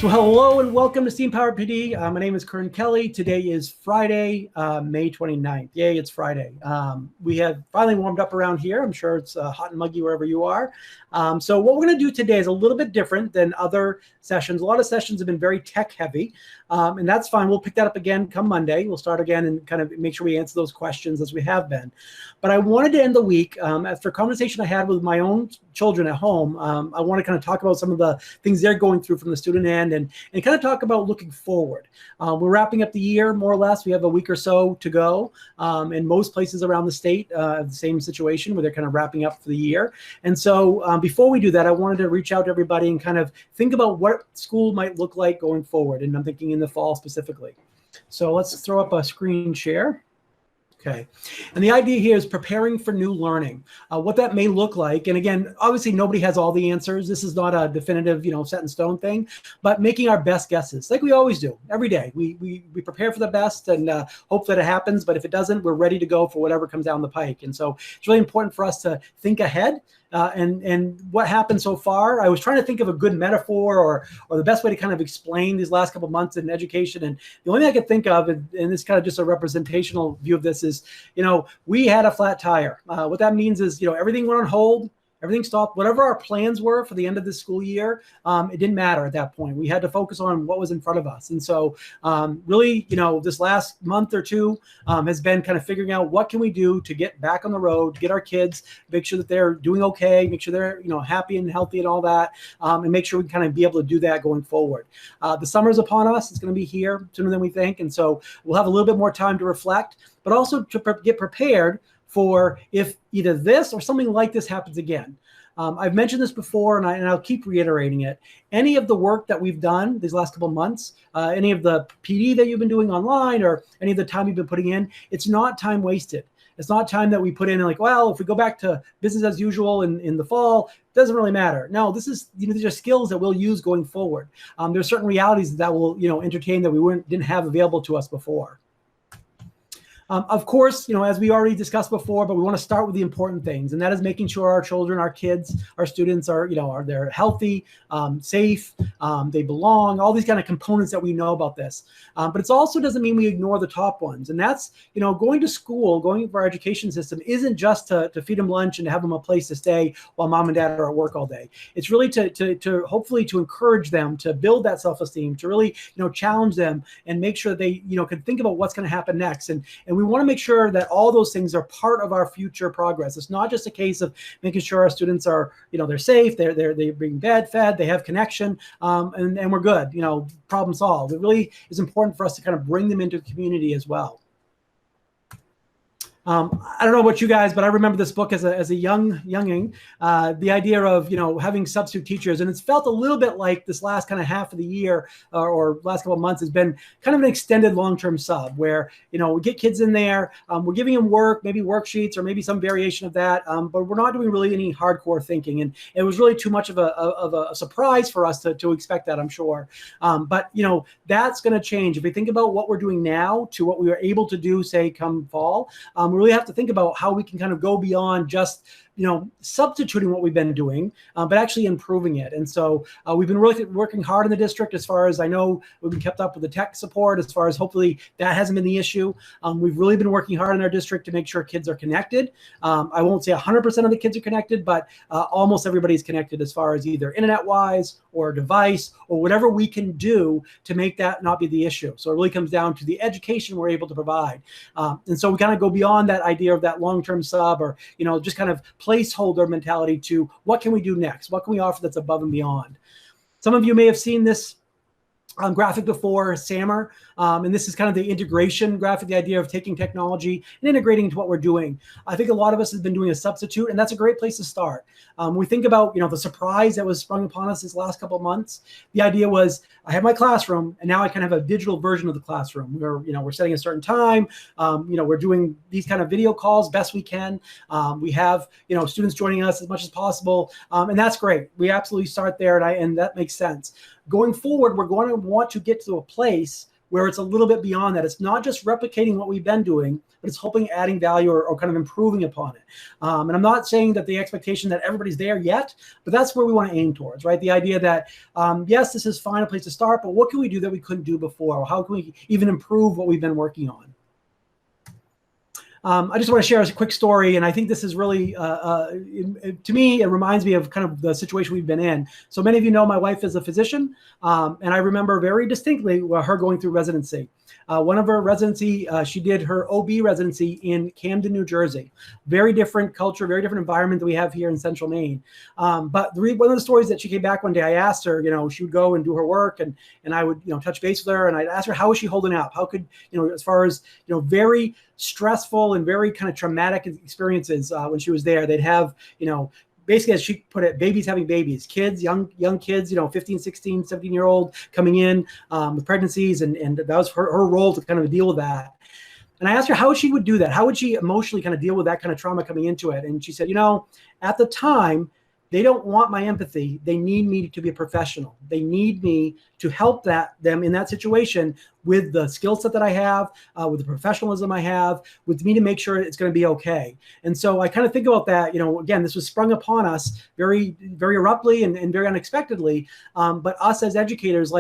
So hello and welcome to Steam Powered PD. My name is Kern Kelly. Today is Friday, May 29th. Yay, it's Friday. We have finally warmed up around here. I'm sure it's hot and muggy wherever you are. So what we're going to do today is a little bit different than other sessions. A lot of sessions have been very tech heavy, and that's fine. We'll pick that up again come Monday. We'll start again and kind of make sure we answer those questions as we have been. But I wanted to end the week, after a conversation I had with my own children at home. I want to kind of talk about some of the things they're going through from the student end and kind of talk about looking forward. We're wrapping up the year, more or less. We have a week or so to go. In most places around the state, have the same situation where they're kind of wrapping up for the year. And so before we do that, I wanted to reach out to everybody and kind of think about what school might look like going forward. And I'm thinking in the fall specifically. So let's throw up a screen share. Okay. And the idea here is preparing for new learning, what that may look like. And again, obviously nobody has all the answers. This is not a definitive, set in stone thing, but making our best guesses like we always do every day. We prepare for the best and hope that it happens. But if it doesn't, we're ready to go for whatever comes down the pike. And so it's really important for us to think ahead. And what happened so far, I was trying to think of a good metaphor or the best way to kind of explain these last couple of months in education. And the only thing I could think of, and this is kind of just a representational view of this, is, we had a flat tire. What that means is, everything went on hold. Everything stopped. Whatever our plans were for the end of this school year, it didn't matter at that point. We had to focus on what was in front of us. And so really, this last month or two has been kind of figuring out what can we do to get back on the road, get our kids, make sure that they're doing okay, make sure they're, happy and healthy and all that, and make sure we can kind of be able to do that going forward. The summer's upon us. It's going to be here sooner than we think. And so we'll have a little bit more time to reflect, but also to get prepared for if either this or something like this happens again. I've mentioned this before, and I'll keep reiterating it. Any of the work that we've done these last couple of months, any of the PD that you've been doing online or any of the time you've been putting in, it's not time wasted. It's not time that we put in and like, well, if we go back to business as usual in the fall, it doesn't really matter. No, this is, these are skills that we'll use going forward. There's certain realities that will, entertain that we didn't have available to us before. Of course, as we already discussed before, but we want to start with the important things, and that is making sure our children, our kids, our students are, they're healthy, safe, they belong, all these kind of components that we know about this. But it also doesn't mean we ignore the top ones. And that's, going to school, going for our education system isn't just to feed them lunch and to have them a place to stay while mom and dad are at work all day. It's really to hopefully to encourage them to build that self-esteem, to really, challenge them and make sure they, can think about what's going to happen next. And we want to make sure that all those things are part of our future progress. It's not just a case of making sure our students are, they're safe, they're being fed, they have connection, and we're good, problem solved. It really is important for us to kind of bring them into the community as well. I don't know about you guys, but I remember this book as a younging, the idea of, having substitute teachers. And it's felt a little bit like this last kind of half of the year or last couple of months has been kind of an extended long-term sub where, we get kids in there, we're giving them work, maybe worksheets or maybe some variation of that, but we're not doing really any hardcore thinking. And it was really too much of a surprise for us to expect that, I'm sure. But, that's going to change. If we think about what we're doing now to what we were able to do, say, come fall, we really have to think about how we can kind of go beyond just substituting what we've been doing, but actually improving it. And so we've been really working hard in the district. As far as I know, we've been kept up with the tech support, as far as hopefully that hasn't been the issue. We've really been working hard in our district to make sure kids are connected. I won't say 100% of the kids are connected, but almost everybody's connected as far as either internet-wise or device or whatever we can do to make that not be the issue. So it really comes down to the education we're able to provide. And so we kind of go beyond that idea of that long-term sub or, just kind of placeholder mentality to what can we do next? What can we offer that's above and beyond? Some of you may have seen this graphic before, SAMR, and this is kind of the integration graphic, the idea of taking technology and integrating into what we're doing. I think a lot of us have been doing a substitute, and that's a great place to start. We think about, the surprise that was sprung upon us this last couple of months. The idea was, I have my classroom, and now I kind of have a digital version of the classroom. We're setting a certain time. We're doing these kind of video calls best we can. We have, students joining us as much as possible, and that's great. We absolutely start there, and that makes sense. Going forward, we're going to want to get to a place where it's a little bit beyond that. It's not just replicating what we've been doing, but it's hoping adding value or kind of improving upon it. And I'm not saying that the expectation that everybody's there yet, but that's where we want to aim towards, right? The idea that, yes, this is fine, a place to start, but what can we do that we couldn't do before? Or how can we even improve what we've been working on? I just want to share a quick story, and I think this is really, to me, it reminds me of kind of the situation we've been in. So many of you know my wife is a physician, and I remember very distinctly her going through residency. One of her residency, she did her OB residency in Camden, New Jersey. Very different culture, very different environment that we have here in Central Maine. But one of the stories that she came back one day, I asked her, she would go and do her work, and I would, touch base with her, and I'd ask her, how is she holding up? How could, as far as, very stressful and very kind of traumatic experiences when she was there. They'd have, basically, as she put it, babies having babies, kids, young kids, 15, 16, 17-year-old coming in with pregnancies. And that was her role to kind of deal with that. And I asked her how she would do that. How would she emotionally kind of deal with that kind of trauma coming into it? And she said, at the time, they don't want my empathy. They need me to be a professional. They need me to help them in that situation with the skill set that I have, with the professionalism I have, with me to make sure it's going to be okay. And so I kind of think about that, again, this was sprung upon us very, very abruptly and very unexpectedly. But us as educators,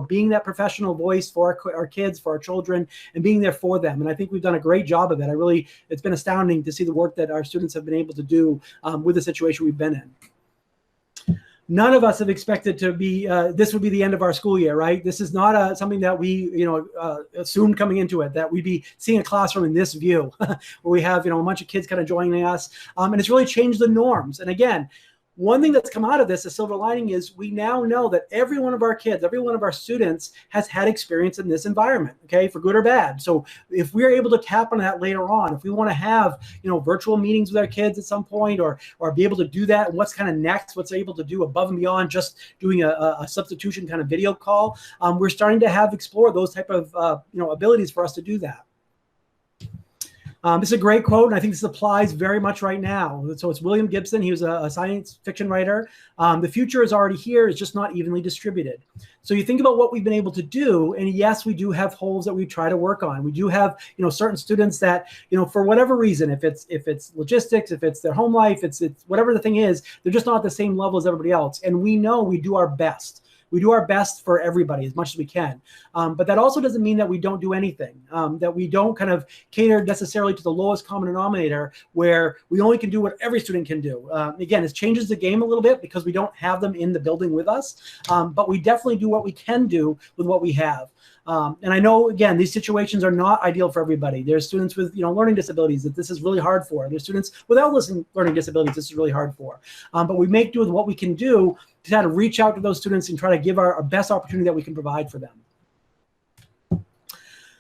being that professional voice for our kids, for our children, and being there for them. And I think we've done a great job of it. It's been astounding to see the work that our students have been able to do with the situation we've been in. None of us have expected to be, this would be the end of our school year, right? This is not something that we, assumed coming into it, that we'd be seeing a classroom in this view, where we have, a bunch of kids kind of joining us. And it's really changed the norms. And again, one thing that's come out of this, the silver lining, is we now know that every one of our kids, every one of our students has had experience in this environment, okay, for good or bad. So if we're able to tap on that later on, if we want to have, virtual meetings with our kids at some point, or be able to do that, and what's kind of next, what's able to do above and beyond just doing a substitution kind of video call, we're starting to explore those type of, abilities for us to do that. This is a great quote, and I think this applies very much right now. So it's William Gibson. He was a science fiction writer. The future is already here. It's just not evenly distributed. So you think about what we've been able to do, and yes, we do have holes that we try to work on. We do have, certain students that, for whatever reason, if it's logistics, if it's their home life, it's whatever the thing is, they're just not at the same level as everybody else. And we know we do our best. We do our best for everybody as much as we can. But that also doesn't mean that we don't do anything, that we don't kind of cater necessarily to the lowest common denominator where we only can do what every student can do. Again, it changes the game a little bit because we don't have them in the building with us, but we definitely do what we can do with what we have. And I know, again, these situations are not ideal for everybody. There's students with, learning disabilities that this is really hard for. There's students without learning disabilities this is really hard for. But we make do with what we can do to try to reach out to those students and try to give our best opportunity that we can provide for them.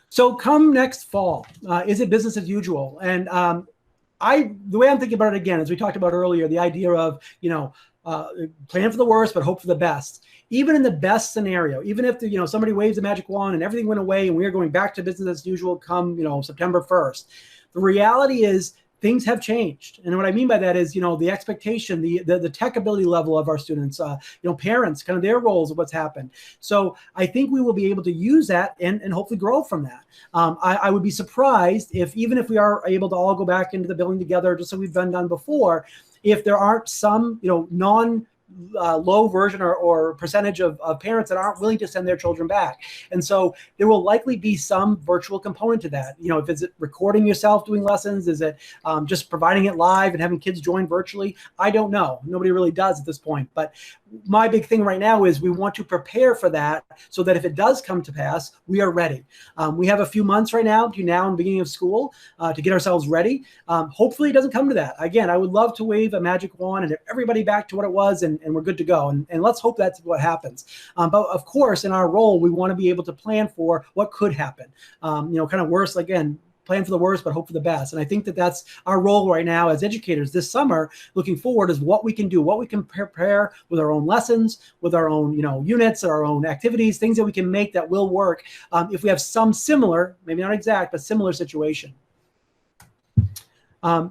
So come next fall, is it business as usual? And the way I'm thinking about it, again, as we talked about earlier, the idea of, plan for the worst, but hope for the best. Even in the best scenario, even if somebody waves a magic wand and everything went away and we are going back to business as usual come September 1st, the reality is things have changed. And what I mean by that is, the expectation, the tech ability level of our students, parents, kind of their roles of what's happened. So I think we will be able to use that and hopefully grow from that. I would be surprised even if we are able to all go back into the building together, just like we've done before, if there aren't some, low version or percentage of parents that aren't willing to send their children back. And so there will likely be some virtual component to that. If it's recording yourself doing lessons, is it just providing it live and having kids join virtually? I don't know. Nobody really does at this point. But my big thing right now is we want to prepare for that so that if it does come to pass, we are ready. We have a few months right now, between now and the beginning of school, to get ourselves ready. Hopefully it doesn't come to that. Again, I would love to wave a magic wand and everybody back to what it was and we're good to go. And let's hope that's what happens. But of course, in our role, we want to be able to plan for what could happen. Kind of worse, again, plan for the worst, but hope for the best. And I think that that's our role right now as educators this summer, looking forward, is what we can do, what we can prepare with our own lessons, with our own, units, our own activities, things that we can make that will work if we have some similar, maybe not exact, but similar situation.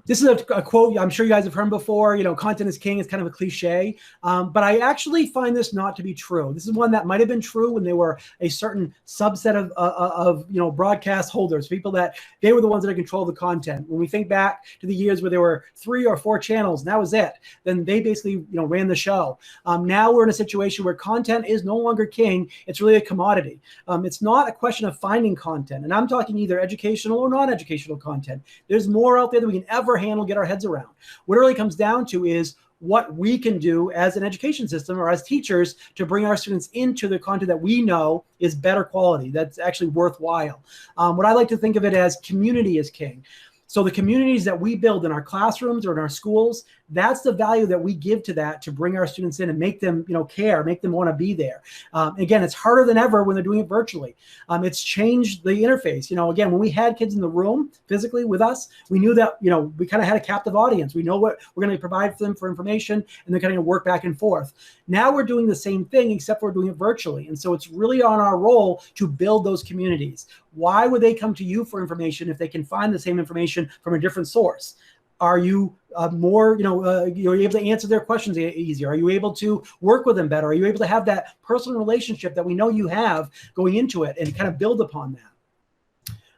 This is a quote I'm sure you guys have heard before. Content is king is kind of a cliche, but I actually find this not to be true. This is one that might have been true when they were a certain subset of broadcast holders, people that they were the ones that control the content. When we think back to the years where there were 3 or 4 channels, and that was it. Then they basically ran the show. Now we're in a situation where content is no longer king. It's really a commodity. It's not a question of finding content, and I'm talking either educational or non-educational content. There's more out there than we can ever handle, get our heads around. What it really comes down to is what we can do as an education system or as teachers to bring our students into the content that we know is better quality, that's actually worthwhile. What I like to think of it as community is king. So the communities that we build in our classrooms or in our schools, that's the value that we give to that to bring our students in and make them, care, make them want to be there. Again, it's harder than ever when they're doing it virtually. It's changed the interface. Again, when we had kids in the room physically with us, we knew that, we kind of had a captive audience. We know what we're going to provide for them for information, and they're going to work back and forth. Now we're doing the same thing, except we're doing it virtually. And so it's really on our role to build those communities. Why would they come to you for information if they can find the same information from a different source? Are you more, you're able to answer their questions easier? Are you able to work with them better? Are you able to have that personal relationship that we know you have going into it and kind of build upon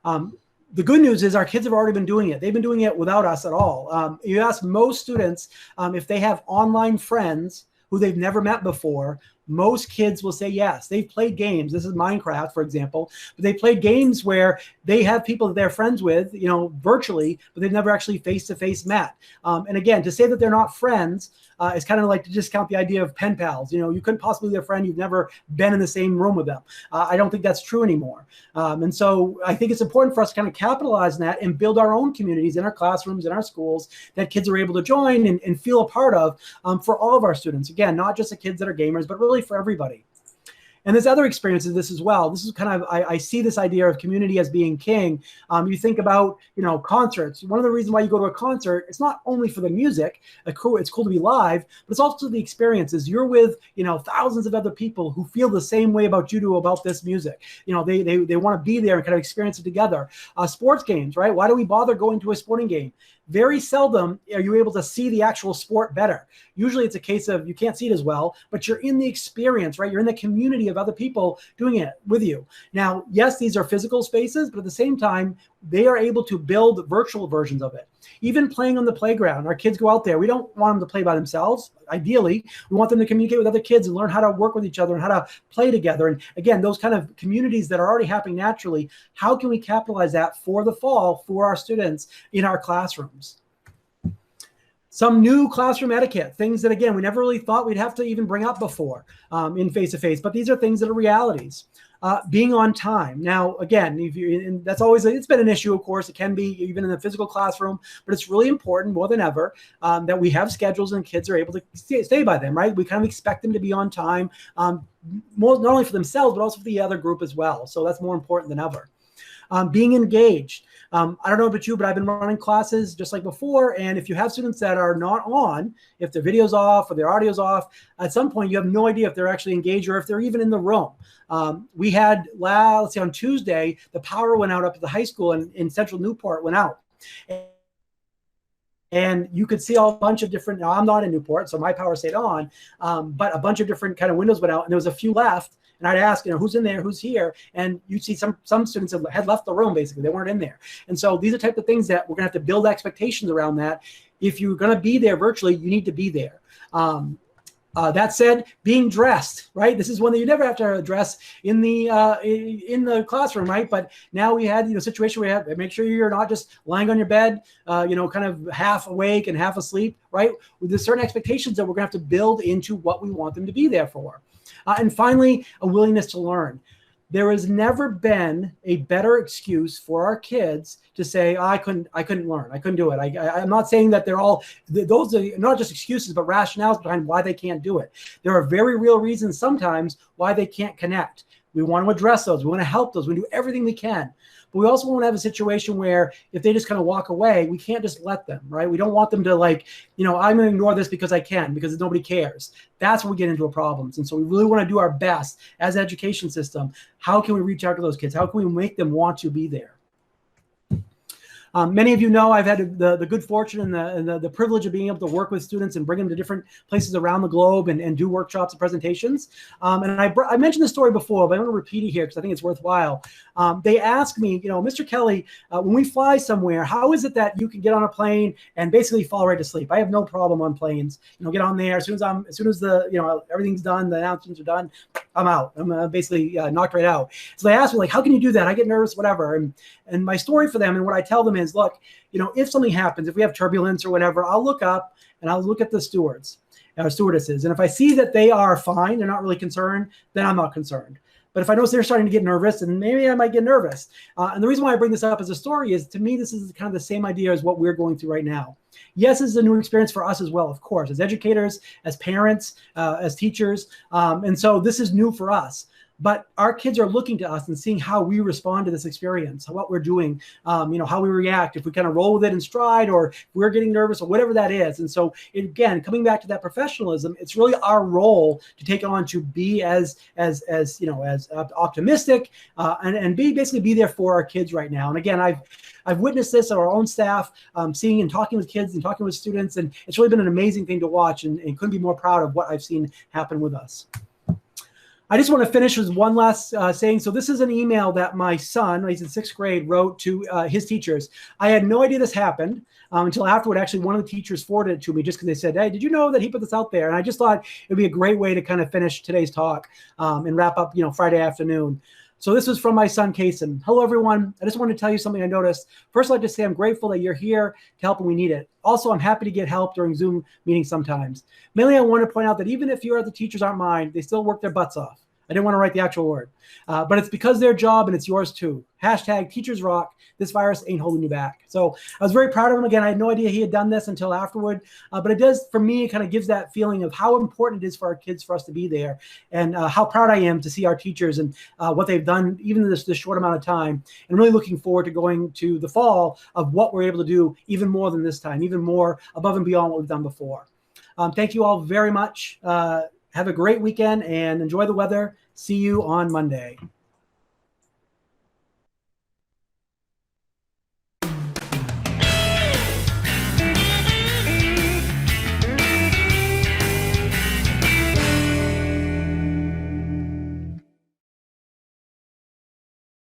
that? The good news is our kids have already been doing it. They've been doing it without us at all. You ask most students if they have online friends who they've never met before. Most kids will say yes. They've played games. This is Minecraft, for example. But they played games where they have people that they're friends with, virtually, but they've never actually face-to-face met. And again, to say that they're not friends is kind of like to discount the idea of pen pals. You couldn't possibly be their friend. You've never been in the same room with them. I don't think that's true anymore. And so I think it's important for us to kind of capitalize on that and build our own communities in our classrooms, in our schools, that kids are able to join and feel a part of for all of our students. Again, not just the kids that are gamers, but really for everybody. And there's other experiences of this as well. This is kind of, I see this idea of community as being king. You think about, concerts. One of the reasons why you go to a concert, it's not only for the music, it's cool to be live, but it's also the experiences. You're with, thousands of other people who feel the same way about you do about this music. They want to be there and kind of experience it together. Sports games, right? Why do we bother going to a sporting game? Very seldom are you able to see the actual sport better. Usually it's a case of you can't see it as well, but you're in the experience, right? You're in the community of other people doing it with you. Now, yes, these are physical spaces, but at the same time, they are able to build virtual versions of it. Even playing on the playground, our kids go out there. We don't want them to play by themselves. Ideally, we want them to communicate with other kids and learn how to work with each other and how to play together. And again, those kind of communities that are already happening naturally, how can we capitalize that for the fall for our students in our classrooms? Some new classroom etiquette, things that, again, we never really thought we'd have to even bring up before in face-to-face, but these are things that are realities. Being on time. Now, again, that's always, it's been an issue, of course. It can be even in the physical classroom, but it's really important more than ever that we have schedules and kids are able to stay by them, right? We kind of expect them to be on time, not only for themselves, but also for the other group as well. So that's more important than ever. Being engaged. I don't know about you, but I've been running classes just like before. And if you have students that are not on, if their video's off or their audio's off, at some point you have no idea if they're actually engaged or if they're even in the room. We had, let's see, on Tuesday, the power went out up at the high school in Central Newport, went out. And you could see a bunch of different, now I'm not in Newport, so my power stayed on, but a bunch of different kind of windows went out, and there was a few left. And I'd ask, who's in there, who's here? And you'd see some students had left the room, basically. They weren't in there. And so these are the type of things that we're going to have to build expectations around that. If you're going to be there virtually, you need to be there. That said, being dressed, right? This is one that you never have to address in the classroom, right? But now we had, a situation where you have to make sure you're not just lying on your bed, kind of half awake and half asleep, right? There's certain expectations that we're going to have to build into what we want them to be there for. And finally, a willingness to learn. There has never been a better excuse for our kids to say, I couldn't learn. I couldn't do it. I'm not saying that those are not just excuses, but rationales behind why they can't do it. There are very real reasons sometimes why they can't connect. We want to address those. We want to help those. We do everything we can. But we also want to have a situation where if they just kind of walk away, we can't just let them, right? We don't want them to I'm going to ignore this because I can, because nobody cares. That's where we get into problems. And so we really want to do our best as an education system. How can we reach out to those kids? How can we make them want to be there? Many of you know I've had the good fortune and the privilege of being able to work with students and bring them to different places around the globe and do workshops and presentations. And I mentioned this story before, but I'm going to repeat it here because I think it's worthwhile. They asked me, Mr. Kelly, when we fly somewhere, how is it that you can get on a plane and basically fall right to sleep? I have no problem on planes. Get on there as soon as the everything's done, the announcements are done, I'm out. I'm basically knocked right out. So they asked me, like, how can you do that? I get nervous, whatever. And my story for them and what I tell them is, look, if something happens, if we have turbulence or whatever, I'll look up and I'll look at the stewards or stewardesses. And if I see that they are fine, they're not really concerned, then I'm not concerned. But if I notice they're starting to get nervous, and maybe I might get nervous. And the reason why I bring this up as a story is, to me, this is kind of the same idea as what we're going through right now. Yes, this is a new experience for us as well, of course, as educators, as parents, as teachers. And so this is new for us. But our kids are looking to us and seeing how we respond to this experience, what we're doing, how we react, if we kind of roll with it in stride, or if we're getting nervous, or whatever that is. And so, again, coming back to that professionalism, it's really our role to take on to be as optimistic and basically be there for our kids right now. And again, I've witnessed this at our own staff, seeing and talking with kids and talking with students, and it's really been an amazing thing to watch, and couldn't be more proud of what I've seen happen with us. I just want to finish with one last saying. So this is an email that my son, he's in 6th grade, wrote to his teachers. I had no idea this happened until afterward. Actually, one of the teachers forwarded it to me just because they said, hey, did you know that he put this out there? And I just thought it would be a great way to kind of finish today's talk and wrap up, Friday afternoon. So this was from my son, Kason. Hello, everyone. I just wanted to tell you something I noticed. First, I'd like to say I'm grateful that you're here to help when we need it. Also, I'm happy to get help during Zoom meetings sometimes. Mainly, I want to point out that even if your other teachers aren't mine, they still work their butts off. I didn't want to write the actual word, but it's because their job and it's yours too. Hashtag teachers rock. This virus ain't holding you back. So I was very proud of him. Again, I had no idea he had done this until afterward, but it does, for me, it kind of gives that feeling of how important it is for our kids for us to be there, and how proud I am to see our teachers and what they've done, even in this short amount of time, and really looking forward to going to the fall of what we're able to do even more than this time, even more above and beyond what we've done before. Thank you all very much. Have a great weekend and enjoy the weather. See you on Monday.